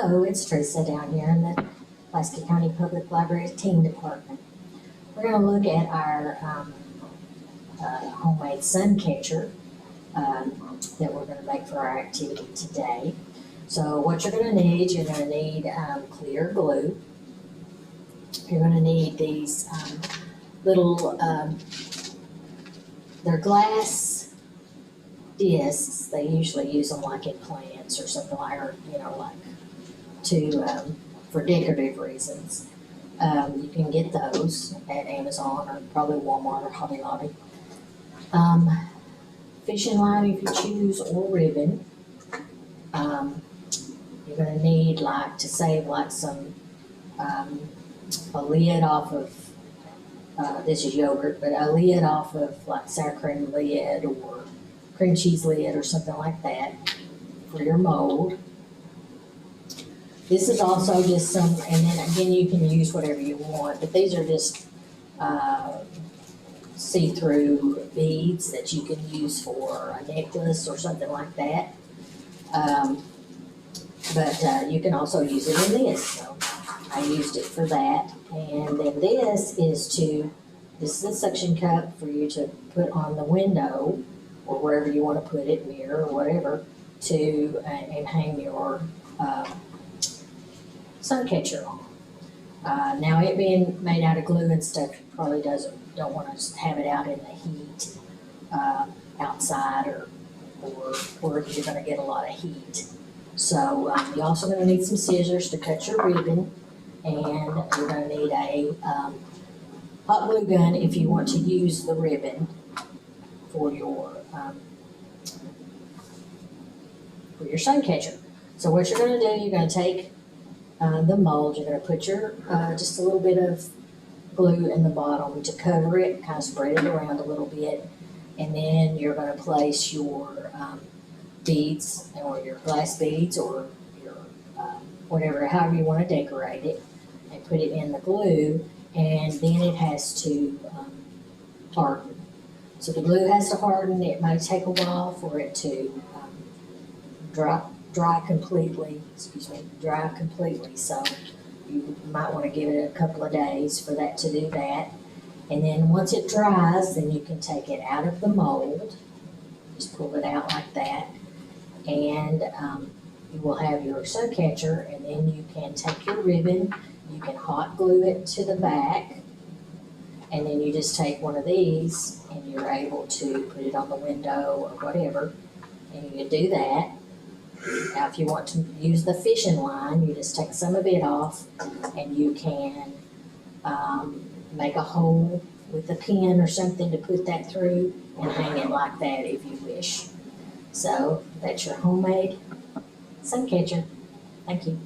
Hello, it's Teresa down here in the Pulaski County Public Library Teen Department. We're going to look at our homemade Suncatcher that we're going to make for our activity today. So what you're going to need, clear glue. You're going to need these little, they're glass discs. They usually use them like in plants or something like, or like for decorative reasons. You can get those at Amazon or probably Walmart or Hobby Lobby. Fishing line if you choose, or ribbon. You're going to need to save some a lid off of this is yogurt, but a lid off of like sour cream lid or cream cheese lid or something like that for your mold. This is also just some, and then again you can use whatever you want, but these are just see-through beads that you can use for a necklace or something like that. But you can also use it in this. So I used it for that. And then this is a suction cup for you to put on the window or wherever you want to put it, mirror or whatever, and hang your Suncatcher on. Now it being made out of glue and stuff, you probably don't want to just have it out in the heat outside or you're going to get a lot of heat. So you're also going to need some scissors to cut your ribbon, and you're going to need a hot glue gun if you want to use the ribbon for your Suncatcher. So what you're going to do, you're going to take the mold, you're going to put your just a little bit of glue in the bottom to cover it, kind of spread it around a little bit, and then you're going to place your beads or your glass beads or your whatever, however you want to decorate it, and put it in the glue, and then it has to harden. So the glue has to harden. It may take a while for it to dry completely. So you might want to give it a couple of days for that to do that. And then once it dries, then you can take it out of the mold. Just pull it out like that. And you will have your Suncatcher, and then you can take your ribbon, you can hot glue it to the back, and then you just take one of these and you're able to put it on the window or whatever, and you can do that. Now if you want to use the fishing line, you just take some of it off and you can make a hole with a pin or something to put that through and hang it like that if you wish. So that's your homemade Suncatcher. Thank you.